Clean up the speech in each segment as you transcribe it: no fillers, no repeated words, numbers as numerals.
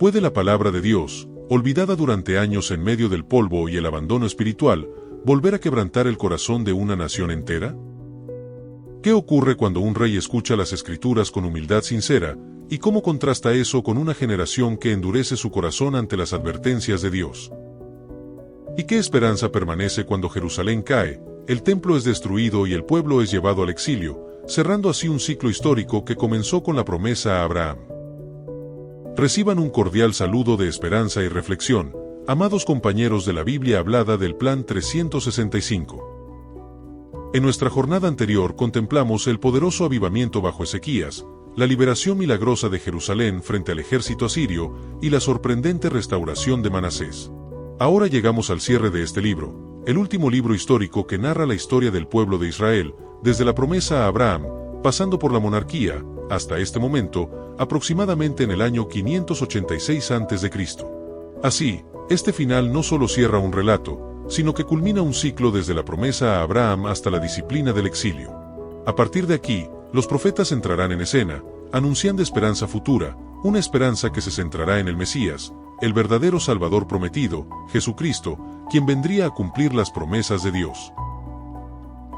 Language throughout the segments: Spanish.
¿Puede la palabra de Dios, olvidada durante años en medio del polvo y el abandono espiritual, volver a quebrantar el corazón de una nación entera? ¿Qué ocurre cuando un rey escucha las Escrituras con humildad sincera, y cómo contrasta eso con una generación que endurece su corazón ante las advertencias de Dios? ¿Y qué esperanza permanece cuando Jerusalén cae, el templo es destruido y el pueblo es llevado al exilio, cerrando así un ciclo histórico que comenzó con la promesa a Abraham? Reciban un cordial saludo de esperanza y reflexión, amados compañeros de la Biblia hablada del Plan 365. En nuestra jornada anterior contemplamos el poderoso avivamiento bajo Ezequías, la liberación milagrosa de Jerusalén frente al ejército asirio y la sorprendente restauración de Manasés. Ahora llegamos al cierre de este libro, el último libro histórico que narra la historia del pueblo de Israel, desde la promesa a Abraham, pasando por la monarquía, hasta este momento, aproximadamente en el año 586 a.C. Así, este final no solo cierra un relato, sino que culmina un ciclo desde la promesa a Abraham hasta la disciplina del exilio. A partir de aquí, los profetas entrarán en escena, anunciando esperanza futura, una esperanza que se centrará en el Mesías, el verdadero Salvador prometido, Jesucristo, quien vendría a cumplir las promesas de Dios.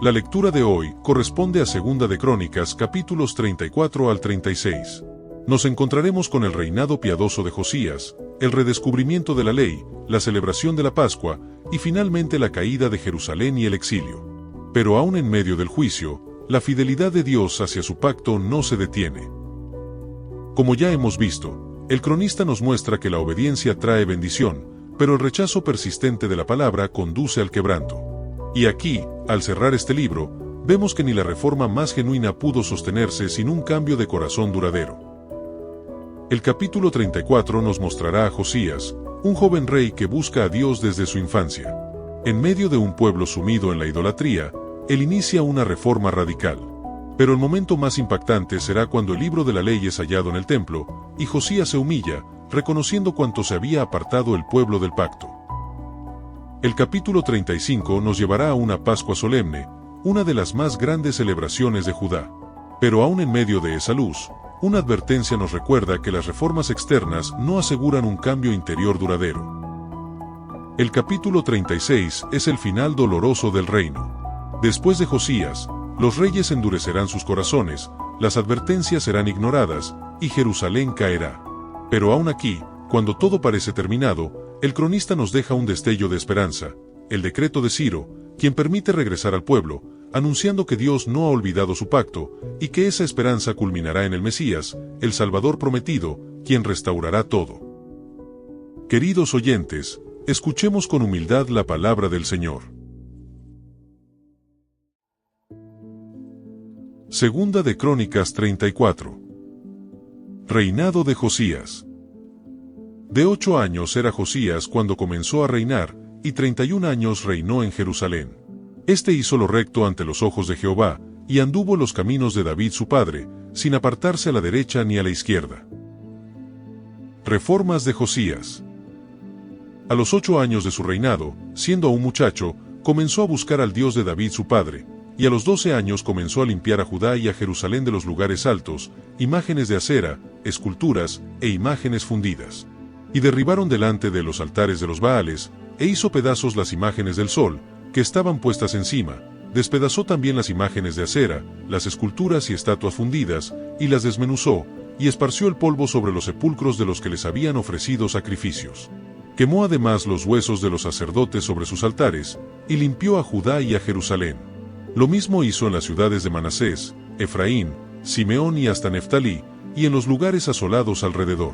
La lectura de hoy corresponde a Segunda de Crónicas capítulos 34 al 36. Nos encontraremos con el reinado piadoso de Josías, el redescubrimiento de la ley, la celebración de la Pascua, y finalmente la caída de Jerusalén y el exilio. Pero aún en medio del juicio, la fidelidad de Dios hacia su pacto no se detiene. Como ya hemos visto, el cronista nos muestra que la obediencia trae bendición, pero el rechazo persistente de la palabra conduce al quebranto. Y aquí, al cerrar este libro, vemos que ni la reforma más genuina pudo sostenerse sin un cambio de corazón duradero. El capítulo 34 nos mostrará a Josías, un joven rey que busca a Dios desde su infancia. En medio de un pueblo sumido en la idolatría, él inicia una reforma radical. Pero el momento más impactante será cuando el libro de la ley es hallado en el templo, y Josías se humilla, reconociendo cuánto se había apartado el pueblo del pacto. El capítulo 35 nos llevará a una Pascua solemne, una de las más grandes celebraciones de Judá. Pero aún en medio de esa luz, una advertencia nos recuerda que las reformas externas no aseguran un cambio interior duradero. El capítulo 36 es el final doloroso del reino. Después de Josías, los reyes endurecerán sus corazones, las advertencias serán ignoradas, y Jerusalén caerá. Pero aún aquí, cuando todo parece terminado, el cronista nos deja un destello de esperanza, el decreto de Ciro, quien permite regresar al pueblo, anunciando que Dios no ha olvidado su pacto, y que esa esperanza culminará en el Mesías, el Salvador prometido, quien restaurará todo. Queridos oyentes, escuchemos con humildad la palabra del Señor. Segunda de Crónicas 34. Reinado de Josías. De 8 años era Josías cuando comenzó a reinar, y 31 años reinó en Jerusalén. Este hizo lo recto ante los ojos de Jehová, y anduvo los caminos de David su padre, sin apartarse a la derecha ni a la izquierda. Reformas de Josías. A los 8 años de su reinado, siendo aún muchacho, comenzó a buscar al Dios de David su padre, y a los 12 años comenzó a limpiar a Judá y a Jerusalén de los lugares altos, imágenes de acera, esculturas e imágenes fundidas. Y derribaron delante de los altares de los Baales, e hizo pedazos las imágenes del sol, que estaban puestas encima, despedazó también las imágenes de acera, las esculturas y estatuas fundidas, y las desmenuzó, y esparció el polvo sobre los sepulcros de los que les habían ofrecido sacrificios. Quemó además los huesos de los sacerdotes sobre sus altares, y limpió a Judá y a Jerusalén. Lo mismo hizo en las ciudades de Manasés, Efraín, Simeón y hasta Neftalí, y en los lugares asolados alrededor.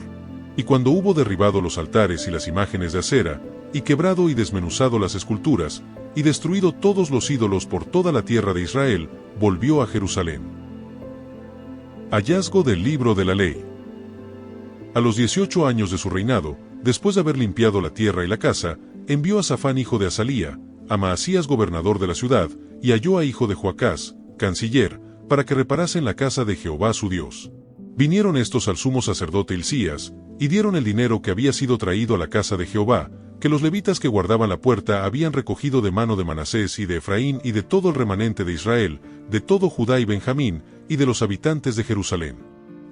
Y cuando hubo derribado los altares y las imágenes de acera, y quebrado y desmenuzado las esculturas, y destruido todos los ídolos por toda la tierra de Israel, volvió a Jerusalén. Hallazgo del libro de la ley. A los 18 años de su reinado, después de haber limpiado la tierra y la casa, envió a Safán hijo de Azalía, a Maasías gobernador de la ciudad, y halló a hijo de Joacás, canciller, para que reparasen la casa de Jehová su Dios. Vinieron estos al sumo sacerdote Hilcías, y dieron el dinero que había sido traído a la casa de Jehová, que los levitas que guardaban la puerta habían recogido de mano de Manasés y de Efraín y de todo el remanente de Israel, de todo Judá y Benjamín, y de los habitantes de Jerusalén.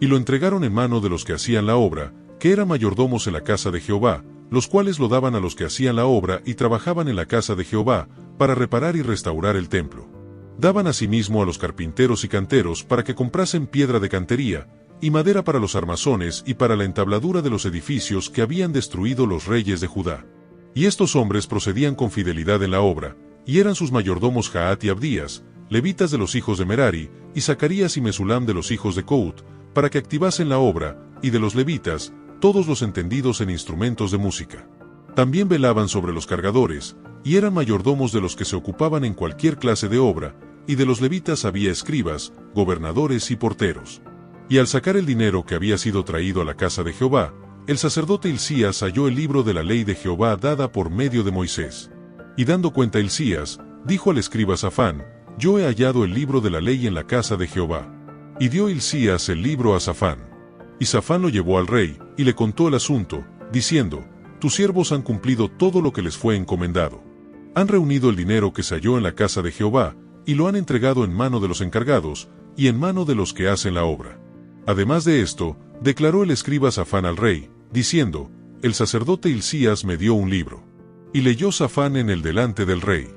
Y lo entregaron en mano de los que hacían la obra, que eran mayordomos en la casa de Jehová, los cuales lo daban a los que hacían la obra y trabajaban en la casa de Jehová, para reparar y restaurar el templo. Daban asimismo a los carpinteros y canteros para que comprasen piedra de cantería, y madera para los armazones y para la entabladura de los edificios que habían destruido los reyes de Judá. Y estos hombres procedían con fidelidad en la obra, y eran sus mayordomos Jaat y Abdías, levitas de los hijos de Merari, y Zacarías y Mesulam de los hijos de Cout, para que activasen la obra, y de los levitas, todos los entendidos en instrumentos de música. También velaban sobre los cargadores, y eran mayordomos de los que se ocupaban en cualquier clase de obra, y de los levitas había escribas, gobernadores y porteros. Y al sacar el dinero que había sido traído a la casa de Jehová, el sacerdote Hilcías halló el libro de la ley de Jehová dada por medio de Moisés. Y dando cuenta Hilcías, dijo al escriba Safán: Yo he hallado el libro de la ley en la casa de Jehová. Y dio Hilcías el libro a Safán. Y Safán lo llevó al rey, y le contó el asunto, diciendo: Tus siervos han cumplido todo lo que les fue encomendado. Han reunido el dinero que se halló en la casa de Jehová, y lo han entregado en mano de los encargados, y en mano de los que hacen la obra. Además de esto, declaró el escriba Safán al rey, diciendo: El sacerdote Hilcías me dio un libro. Y leyó Safán en el delante del rey.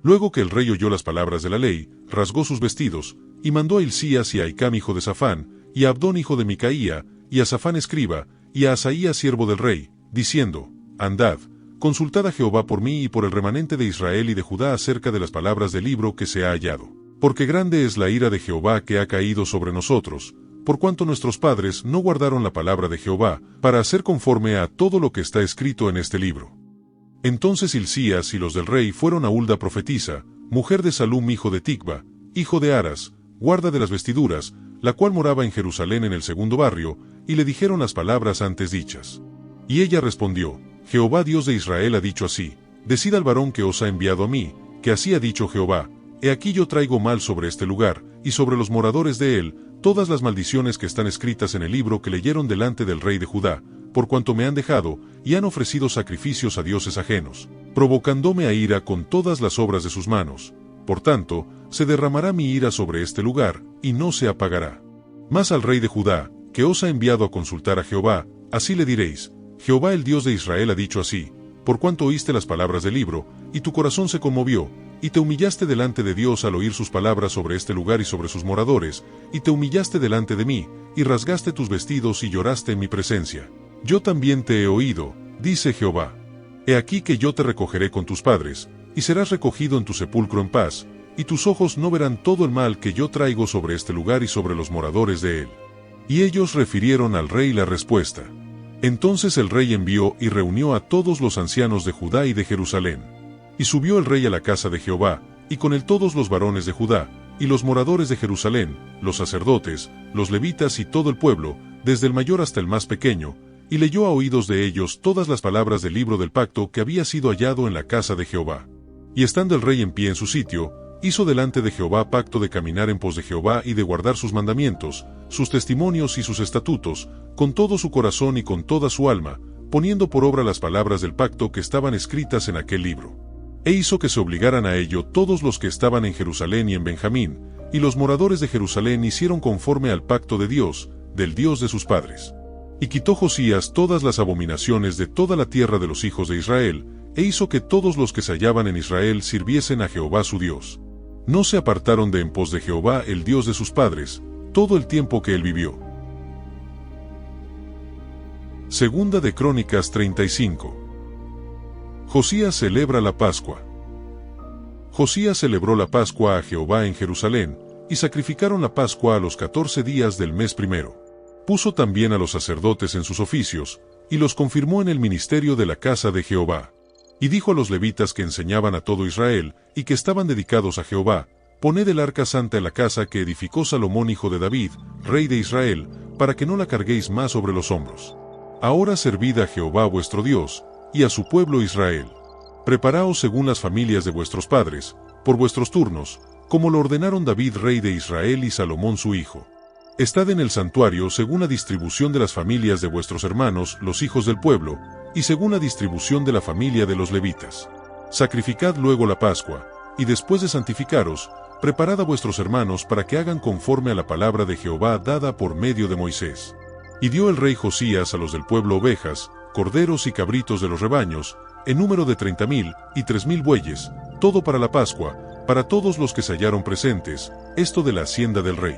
Luego que el rey oyó las palabras de la ley, rasgó sus vestidos, y mandó a Hilcías y a Ahicam hijo de Safán, y a Abdón hijo de Micaía, y a Safán escriba, y a Asaías siervo del rey, diciendo: Andad, consultad a Jehová por mí y por el remanente de Israel y de Judá acerca de las palabras del libro que se ha hallado. Porque grande es la ira de Jehová que ha caído sobre nosotros, por cuanto nuestros padres no guardaron la palabra de Jehová, para hacer conforme a todo lo que está escrito en este libro. Entonces Hilcías y los del rey fueron a Hulda profetisa, mujer de Salum hijo de Ticva, hijo de Aras, guarda de las vestiduras, la cual moraba en Jerusalén en el segundo barrio, y le dijeron las palabras antes dichas. Y ella respondió: Jehová Dios de Israel ha dicho así: Decid al varón que os ha enviado a mí, que así ha dicho Jehová: He aquí yo traigo mal sobre este lugar, y sobre los moradores de él, todas las maldiciones que están escritas en el libro que leyeron delante del rey de Judá, por cuanto me han dejado, y han ofrecido sacrificios a dioses ajenos, provocándome a ira con todas las obras de sus manos. Por tanto, se derramará mi ira sobre este lugar, y no se apagará. Mas al rey de Judá, que os ha enviado a consultar a Jehová, así le diréis: Jehová el Dios de Israel ha dicho así: Por cuanto oíste las palabras del libro, y tu corazón se conmovió, y te humillaste delante de Dios al oír sus palabras sobre este lugar y sobre sus moradores, y te humillaste delante de mí, y rasgaste tus vestidos y lloraste en mi presencia. Yo también te he oído, dice Jehová. He aquí que yo te recogeré con tus padres, y serás recogido en tu sepulcro en paz, y tus ojos no verán todo el mal que yo traigo sobre este lugar y sobre los moradores de él. Y ellos refirieron al rey la respuesta. Entonces el rey envió y reunió a todos los ancianos de Judá y de Jerusalén. Y subió el rey a la casa de Jehová, y con él todos los varones de Judá, y los moradores de Jerusalén, los sacerdotes, los levitas y todo el pueblo, desde el mayor hasta el más pequeño, y leyó a oídos de ellos todas las palabras del libro del pacto que había sido hallado en la casa de Jehová. Y estando el rey en pie en su sitio, hizo delante de Jehová pacto de caminar en pos de Jehová y de guardar sus mandamientos, sus testimonios y sus estatutos, con todo su corazón y con toda su alma, poniendo por obra las palabras del pacto que estaban escritas en aquel libro. E hizo que se obligaran a ello todos los que estaban en Jerusalén y en Benjamín, y los moradores de Jerusalén hicieron conforme al pacto de Dios, del Dios de sus padres. Y quitó Josías todas las abominaciones de toda la tierra de los hijos de Israel, e hizo que todos los que se hallaban en Israel sirviesen a Jehová su Dios. No se apartaron de en pos de Jehová el Dios de sus padres, todo el tiempo que él vivió. Segunda de Crónicas 35. Josías celebra la Pascua. Josías celebró la Pascua a Jehová en Jerusalén, y sacrificaron la Pascua a los 14 días del mes primero. Puso también a los sacerdotes en sus oficios, y los confirmó en el ministerio de la casa de Jehová. Y dijo a los levitas que enseñaban a todo Israel, y que estaban dedicados a Jehová: Poned el arca santa en la casa que edificó Salomón hijo de David, rey de Israel, para que no la carguéis más sobre los hombros. Ahora servid a Jehová vuestro Dios, y a su pueblo Israel. Preparaos según las familias de vuestros padres, por vuestros turnos, como lo ordenaron David rey de Israel y Salomón su hijo. Estad en el santuario según la distribución de las familias de vuestros hermanos, los hijos del pueblo, y según la distribución de la familia de los levitas. Sacrificad luego la Pascua, y después de santificaros, preparad a vuestros hermanos para que hagan conforme a la palabra de Jehová dada por medio de Moisés. Y dio el rey Josías a los del pueblo ovejas, corderos y cabritos de los rebaños, en número de 30,000 y 3,000 bueyes, todo para la Pascua, para todos los que se hallaron presentes, esto de la hacienda del rey.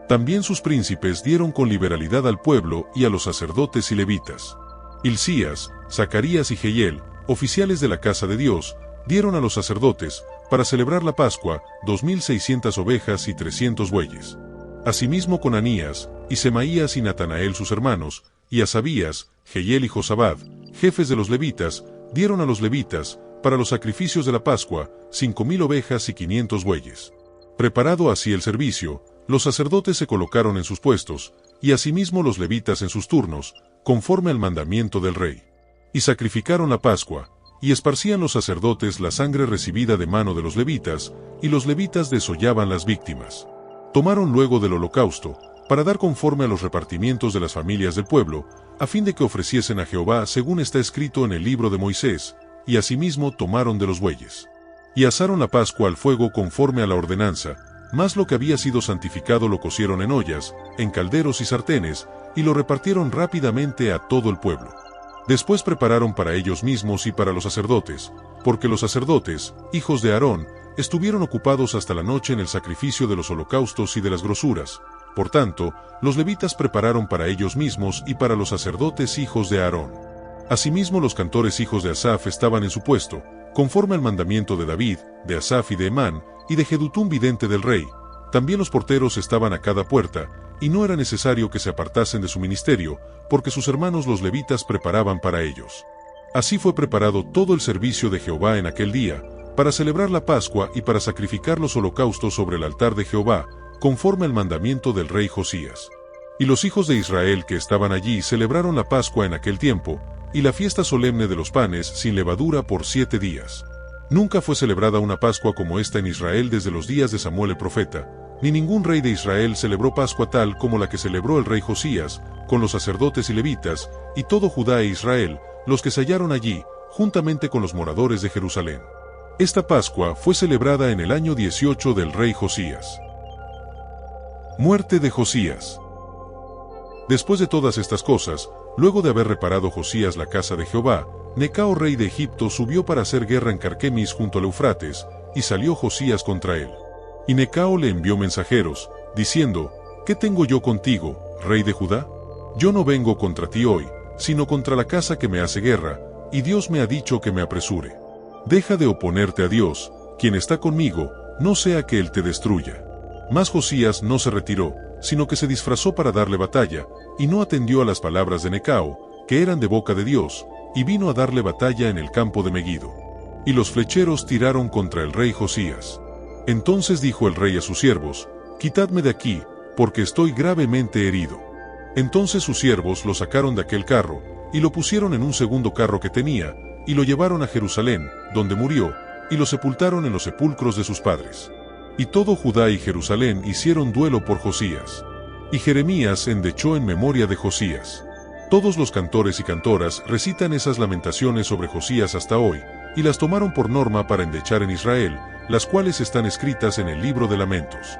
También sus príncipes dieron con liberalidad al pueblo y a los sacerdotes y levitas. Hilcías, Zacarías y Jehiel, oficiales de la casa de Dios, dieron a los sacerdotes, para celebrar la Pascua, 2,600 ovejas y 300 bueyes. Asimismo Conanías, y Semaías y Natanael sus hermanos, y Asabías, Jehiel y Josabad, jefes de los levitas, dieron a los levitas, para los sacrificios de la Pascua, 5,000 ovejas y 500 bueyes. Preparado así el servicio, los sacerdotes se colocaron en sus puestos, y asimismo los levitas en sus turnos, conforme al mandamiento del rey. Y sacrificaron la Pascua, y esparcían los sacerdotes la sangre recibida de mano de los levitas, y los levitas desollaban las víctimas. Tomaron luego del holocausto, para dar conforme a los repartimientos de las familias del pueblo, a fin de que ofreciesen a Jehová según está escrito en el libro de Moisés, y asimismo tomaron de los bueyes. Y asaron la Pascua al fuego conforme a la ordenanza, mas lo que había sido santificado lo cocieron en ollas, en calderos y sartenes, y lo repartieron rápidamente a todo el pueblo. Después prepararon para ellos mismos y para los sacerdotes, porque los sacerdotes, hijos de Aarón, estuvieron ocupados hasta la noche en el sacrificio de los holocaustos y de las grosuras. Por tanto, los levitas prepararon para ellos mismos y para los sacerdotes hijos de Aarón. Asimismo los cantores hijos de Asaf estaban en su puesto, conforme al mandamiento de David, de Asaf y de Emán, y de Jedutún vidente del rey. También los porteros estaban a cada puerta, y no era necesario que se apartasen de su ministerio, porque sus hermanos los levitas preparaban para ellos. Así fue preparado todo el servicio de Jehová en aquel día, para celebrar la Pascua y para sacrificar los holocaustos sobre el altar de Jehová, conforme al mandamiento del rey Josías. Y los hijos de Israel que estaban allí celebraron la Pascua en aquel tiempo, y la fiesta solemne de los panes sin levadura por 7 días. Nunca fue celebrada una Pascua como esta en Israel desde los días de Samuel el profeta, ni ningún rey de Israel celebró Pascua tal como la que celebró el rey Josías, con los sacerdotes y levitas, y todo Judá e Israel, los que se hallaron allí, juntamente con los moradores de Jerusalén. Esta Pascua fue celebrada en el año 18 del rey Josías. Muerte de Josías. Después de todas estas cosas, luego de haber reparado Josías la casa de Jehová, Necao rey de Egipto subió para hacer guerra en Carquemis junto al Eufrates, y salió Josías contra él. Y Necao le envió mensajeros, diciendo, ¿qué tengo yo contigo, rey de Judá? Yo no vengo contra ti hoy, sino contra la casa que me hace guerra, y Dios me ha dicho que me apresure. Deja de oponerte a Dios, quien está conmigo, no sea que él te destruya. Mas Josías no se retiró, sino que se disfrazó para darle batalla, y no atendió a las palabras de Necao, que eran de boca de Dios, y vino a darle batalla en el campo de Megido. Y los flecheros tiraron contra el rey Josías. Entonces dijo el rey a sus siervos, quitadme de aquí, porque estoy gravemente herido. Entonces sus siervos lo sacaron de aquel carro, y lo pusieron en un segundo carro que tenía, y lo llevaron a Jerusalén, donde murió, y lo sepultaron en los sepulcros de sus padres. Y todo Judá y Jerusalén hicieron duelo por Josías. Y Jeremías endechó en memoria de Josías. Todos los cantores y cantoras recitan esas lamentaciones sobre Josías hasta hoy, y las tomaron por norma para endechar en Israel, las cuales están escritas en el libro de lamentos.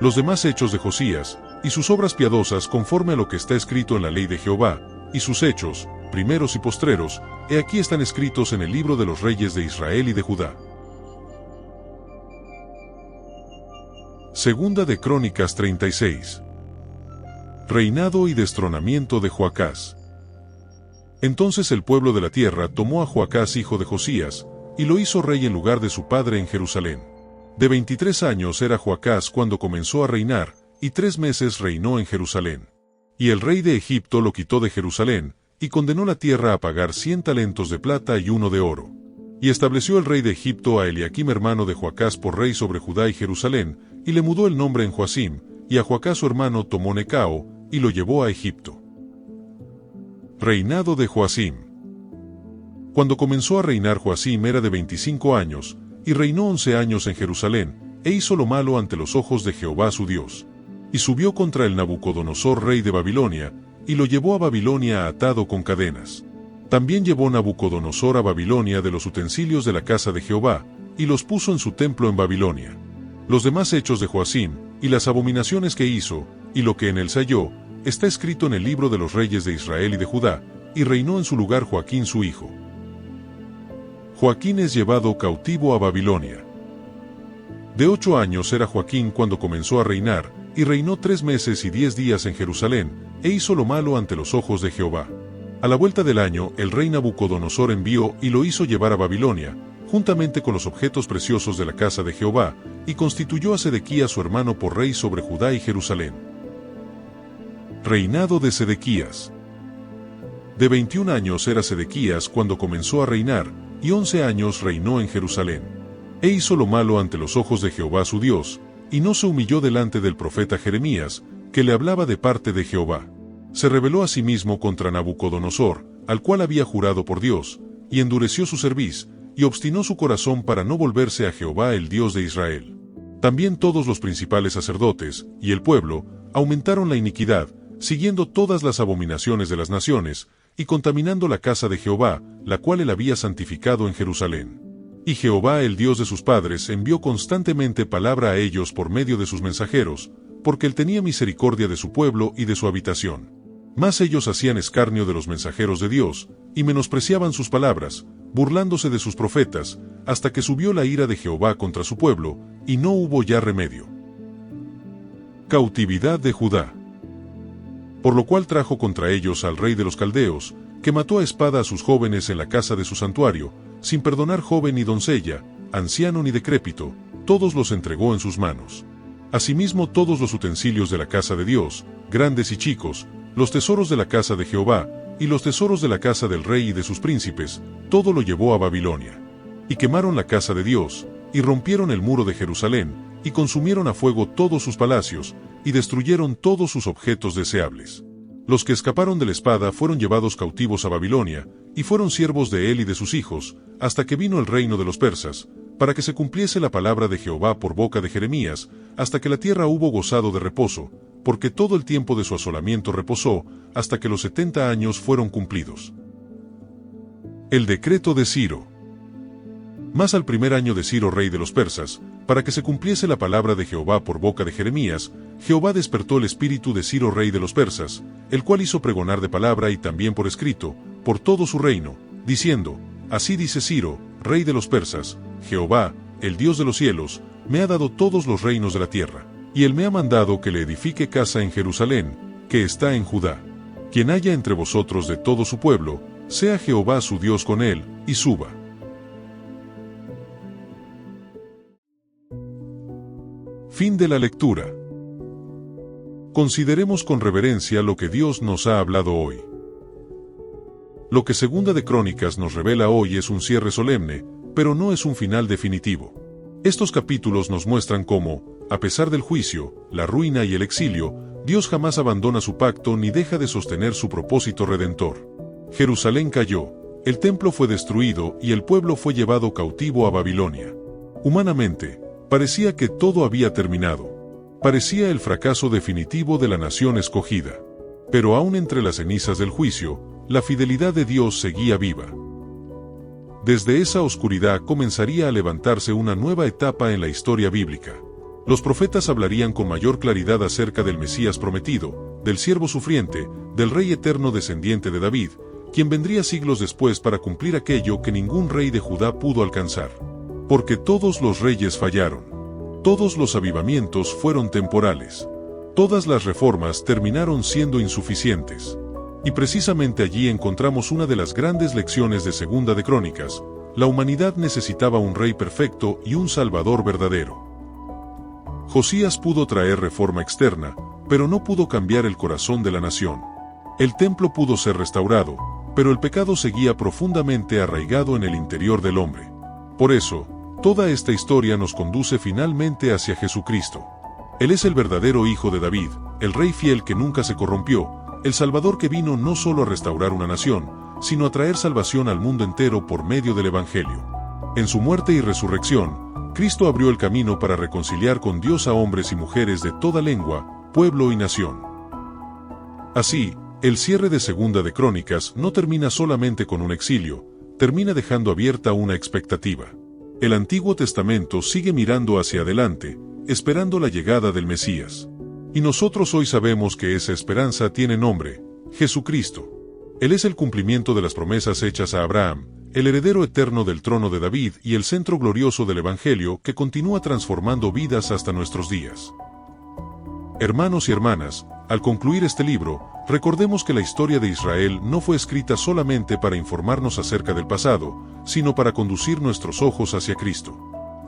Los demás hechos de Josías, y sus obras piadosas conforme a lo que está escrito en la ley de Jehová, y sus hechos, primeros y postreros, he aquí están escritos en el libro de los reyes de Israel y de Judá. Segunda de Crónicas 36. Reinado y destronamiento de Joacás. Entonces el pueblo de la tierra tomó a Joacás hijo de Josías, y lo hizo rey en lugar de su padre en Jerusalén. De 23 años era Joacás cuando comenzó a reinar, y 3 meses reinó en Jerusalén. Y el rey de Egipto lo quitó de Jerusalén, y condenó la tierra a pagar 100 talentos de plata y 1 de oro. Y estableció el rey de Egipto a Eliaquim hermano de Joacás por rey sobre Judá y Jerusalén, y le mudó el nombre en Joacim, y a Joacás su hermano tomó Necao, y lo llevó a Egipto. Reinado de Joacim. Cuando comenzó a reinar Joacim era de 25 años, y reinó 11 años en Jerusalén, e hizo lo malo ante los ojos de Jehová su Dios. Y subió contra el Nabucodonosor rey de Babilonia, y lo llevó a Babilonia atado con cadenas. También llevó Nabucodonosor a Babilonia de los utensilios de la casa de Jehová, y los puso en su templo en Babilonia. Los demás hechos de Joacim, y las abominaciones que hizo, y lo que en él se halló, está escrito en el libro de los reyes de Israel y de Judá, y reinó en su lugar Joaquín su hijo. Joaquín es llevado cautivo a Babilonia. De 8 años era Joaquín cuando comenzó a reinar, y reinó 3 meses y 10 días en Jerusalén, e hizo lo malo ante los ojos de Jehová. A la vuelta del año, el rey Nabucodonosor envió y lo hizo llevar a Babilonia, juntamente con los objetos preciosos de la casa de Jehová, y constituyó a Sedequías su hermano por rey sobre Judá y Jerusalén. Reinado de Sedequías. De 21 años era Sedequías cuando comenzó a reinar, y 11 años reinó en Jerusalén. E hizo lo malo ante los ojos de Jehová su Dios, y no se humilló delante del profeta Jeremías, que le hablaba de parte de Jehová. Se rebeló asimismo contra Nabucodonosor, al cual había jurado por Dios, y endureció su cerviz, y obstinó su corazón para no volverse a Jehová el Dios de Israel. También todos los principales sacerdotes, y el pueblo, aumentaron la iniquidad, siguiendo todas las abominaciones de las naciones, y contaminando la casa de Jehová, la cual él había santificado en Jerusalén. Y Jehová el Dios de sus padres envió constantemente palabra a ellos por medio de sus mensajeros, porque él tenía misericordia de su pueblo y de su habitación. Mas ellos hacían escarnio de los mensajeros de Dios, y menospreciaban sus palabras, burlándose de sus profetas, hasta que subió la ira de Jehová contra su pueblo, y no hubo ya remedio. Cautividad de Judá. Por lo cual trajo contra ellos al rey de los caldeos, que mató a espada a sus jóvenes en la casa de su santuario, sin perdonar joven ni doncella, anciano ni decrépito, todos los entregó en sus manos. Asimismo todos los utensilios de la casa de Dios, grandes y chicos, los tesoros de la casa de Jehová, y los tesoros de la casa del rey y de sus príncipes, todo lo llevó a Babilonia. Y quemaron la casa de Dios, y rompieron el muro de Jerusalén, y consumieron a fuego todos sus palacios, y destruyeron todos sus objetos deseables. Los que escaparon de la espada fueron llevados cautivos a Babilonia, y fueron siervos de él y de sus hijos, hasta que vino el reino de los persas, para que se cumpliese la palabra de Jehová por boca de Jeremías, hasta que la tierra hubo gozado de reposo, porque todo el tiempo de su asolamiento reposó, hasta que los 70 años fueron cumplidos. El decreto de Ciro. Mas al primer año de Ciro rey de los persas, para que se cumpliese la palabra de Jehová por boca de Jeremías, Jehová despertó el espíritu de Ciro rey de los persas, el cual hizo pregonar de palabra y también por escrito, por todo su reino, diciendo: Así dice Ciro, rey de los persas, Jehová, el Dios de los cielos, me ha dado todos los reinos de la tierra, y él me ha mandado que le edifique casa en Jerusalén, que está en Judá. Quien haya entre vosotros de todo su pueblo, sea Jehová su Dios con él, y suba. Fin de la lectura. Consideremos con reverencia lo que Dios nos ha hablado hoy. Lo que Segunda de Crónicas nos revela hoy es un cierre solemne, pero no es un final definitivo. Estos capítulos nos muestran cómo, a pesar del juicio, la ruina y el exilio, Dios jamás abandona su pacto ni deja de sostener su propósito redentor. Jerusalén cayó, el templo fue destruido y el pueblo fue llevado cautivo a Babilonia. Humanamente, parecía que todo había terminado. Parecía el fracaso definitivo de la nación escogida. Pero aún entre las cenizas del juicio, la fidelidad de Dios seguía viva. Desde esa oscuridad comenzaría a levantarse una nueva etapa en la historia bíblica. Los profetas hablarían con mayor claridad acerca del Mesías prometido, del siervo sufriente, del Rey eterno descendiente de David, quien vendría siglos después para cumplir aquello que ningún rey de Judá pudo alcanzar. Porque todos los reyes fallaron. Todos los avivamientos fueron temporales. Todas las reformas terminaron siendo insuficientes. Y precisamente allí encontramos una de las grandes lecciones de Segunda de Crónicas. La humanidad necesitaba un rey perfecto y un salvador verdadero. Josías pudo traer reforma externa, pero no pudo cambiar el corazón de la nación. El templo pudo ser restaurado, pero el pecado seguía profundamente arraigado en el interior del hombre. Por eso, toda esta historia nos conduce finalmente hacia Jesucristo. Él es el verdadero Hijo de David, el Rey fiel que nunca se corrompió, el Salvador que vino no solo a restaurar una nación, sino a traer salvación al mundo entero por medio del Evangelio. En su muerte y resurrección, Cristo abrió el camino para reconciliar con Dios a hombres y mujeres de toda lengua, pueblo y nación. Así, el cierre de Segunda de Crónicas no termina solamente con un exilio, termina dejando abierta una expectativa. El Antiguo Testamento sigue mirando hacia adelante, esperando la llegada del Mesías. Y nosotros hoy sabemos que esa esperanza tiene nombre: Jesucristo. Él es el cumplimiento de las promesas hechas a Abraham, el heredero eterno del trono de David y el centro glorioso del Evangelio que continúa transformando vidas hasta nuestros días. Hermanos y hermanas, al concluir este libro, recordemos que la historia de Israel no fue escrita solamente para informarnos acerca del pasado, sino para conducir nuestros ojos hacia Cristo.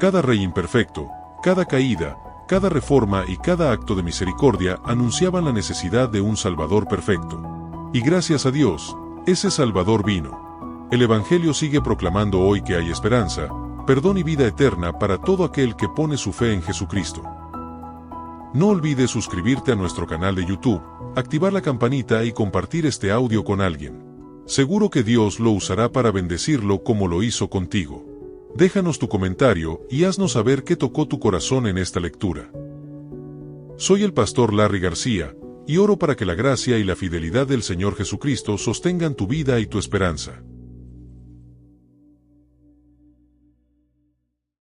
Cada rey imperfecto, cada caída, cada reforma y cada acto de misericordia anunciaban la necesidad de un Salvador perfecto. Y gracias a Dios, ese Salvador vino. El Evangelio sigue proclamando hoy que hay esperanza, perdón y vida eterna para todo aquel que pone su fe en Jesucristo. No olvides suscribirte a nuestro canal de YouTube, activar la campanita y compartir este audio con alguien. Seguro que Dios lo usará para bendecirlo como lo hizo contigo. Déjanos tu comentario y haznos saber qué tocó tu corazón en esta lectura. Soy el pastor Larry García, y oro para que la gracia y la fidelidad del Señor Jesucristo sostengan tu vida y tu esperanza.